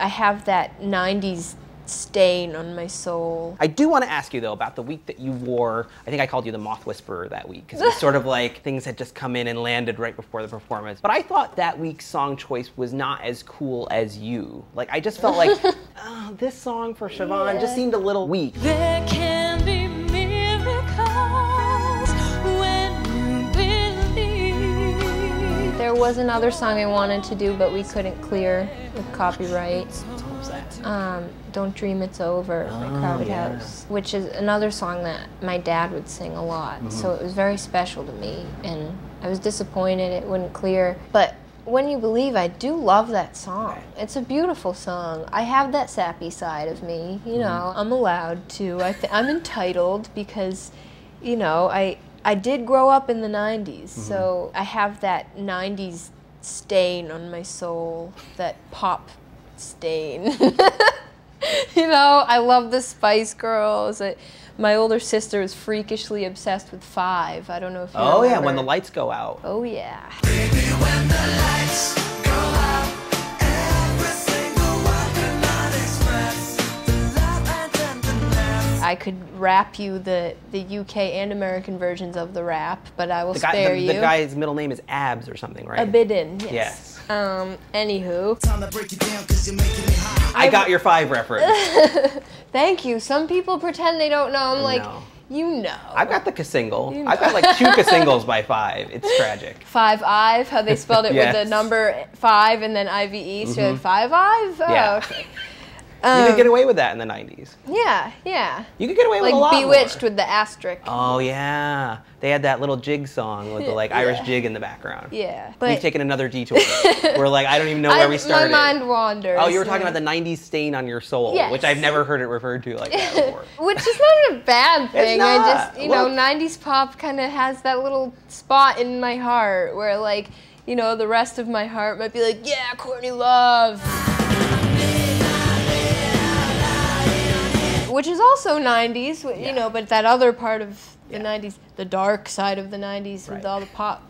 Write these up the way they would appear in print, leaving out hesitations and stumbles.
I have that 90s stain on my soul. I do want to ask you though about the week that you wore, I think I called you the Moth Whisperer that week, because it was sort of like things had just come in and landed right before the performance. But I thought that week's song choice was not as cool as you. Like, I just felt like, oh, this song for Siobhan just seemed a little weak. There can be miracles when you believe. There was another song I wanted to do, but we couldn't clear with copyright. Don't Dream It's Over by Crowded House, which is another song that my dad would sing a lot. So it was very special to me, and I was disappointed it wouldn't clear. But When You Believe, I do love that song. It's a beautiful song. I have that sappy side of me, you know, I'm allowed to. I'm entitled because, you know, I did grow up in the 90s, so I have that 90s stain on my soul, that pop stain. You know, I love the Spice Girls. My older sister is freakishly obsessed with Five. I don't know if you remember. Yeah, When the Lights Go Out. Oh, yeah. Baby, when the lights go out, every single one cannot express the love and tenderness. I could rap you the UK and American versions of the rap, but I will spare you. The guy's middle name is Abs or something, right? Abidin, yes. Yes. Anywho. Time to break it down 'cause you're making me high. I got your Five reference. Thank you. Some people pretend they don't know. I'm like, you know. I've got the Ka-single. I've got like 2 Ka-singles by Five. It's tragic. Five-Ive, how they spelled it with the number 5 and then IVE, so Five-Ive? Oh, Yeah. okay. You could get away with that in the 90s. Yeah, yeah. You could get away with a lot Like Bewitched more. with the asterisk. Oh, yeah. They had that little jig song with the like Irish jig in the background. Yeah. We've taken another detour. We're like, I don't even know where we started. My mind wanders. Oh, you were talking about the 90s stain on your soul, Yes. which I've never heard it referred to like that before. Which is not a bad thing. not. I just, you know, Look. 90s pop kind of has that little spot in my heart where, like, you know, the rest of my heart might be like, yeah, Courtney Love. Which is also 90s, you know, but that other part of the 90s, the dark side of the 90s with all the pop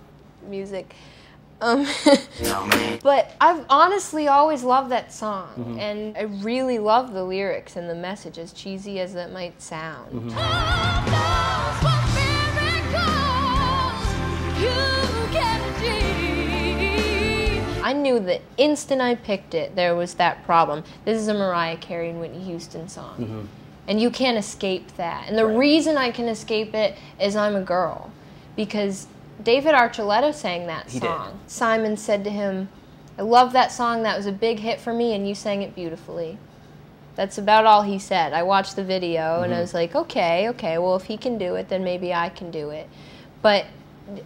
music. But I've honestly always loved that song, and I really love the lyrics and the message, as cheesy as that might sound. I knew the instant I picked it, there was that problem. This is a Mariah Carey and Whitney Houston song. And you can't escape that. And the reason I can escape it is I'm a girl. Because David Archuleta sang that song. Simon said to him, I love that song, that was a big hit for me, and you sang it beautifully. That's about all he said. I watched the video, and I was like, okay, well, if he can do it, then maybe I can do it. But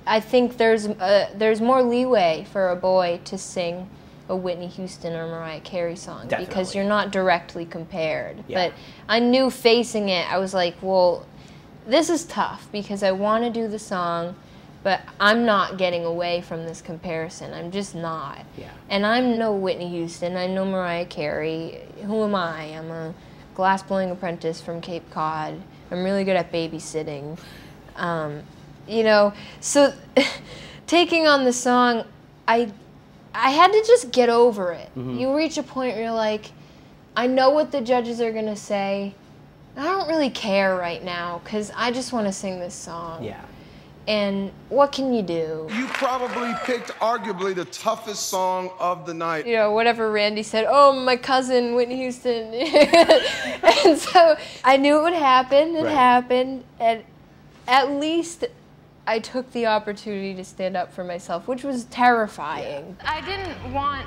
I think there's more leeway for a boy to sing a Whitney Houston or Mariah Carey song because you're not directly compared. But I knew facing it, I was like, well, this is tough because I want to do the song, but I'm not getting away from this comparison. I'm just not. And I'm no Whitney Houston. I'm no Mariah Carey. Who am I? I'm a glassblowing apprentice from Cape Cod. I'm really good at babysitting. You know, so taking on the song, I had to just get over it. You reach a point where you're like, I know what the judges are gonna say. I don't really care right now because I just want to sing this song. And what can you do? You probably picked arguably the toughest song of the night. You know, whatever Randy said, oh, my cousin, Whitney Houston. And so I knew it would happen. It happened. And at least I took the opportunity to stand up for myself, which was terrifying. I didn't want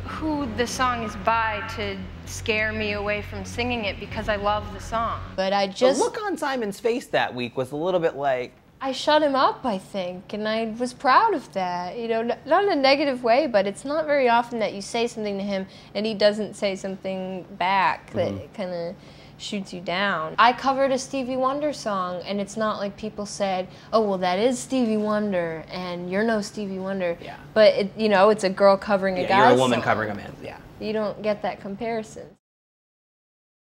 who the song is by to scare me away from singing it because I love the song. But I just... The look on Simon's face that week was a little bit like... I shut him up, I think, and I was proud of that. You know, not in a negative way, but it's not very often that you say something to him and he doesn't say something back that kind of shoots you down. I covered a Stevie Wonder song, and it's not like people said, oh, well, that is Stevie Wonder, and you're no Stevie Wonder. But, you know, it's a girl covering a guy's you're a woman song. covering a man, You don't get that comparison.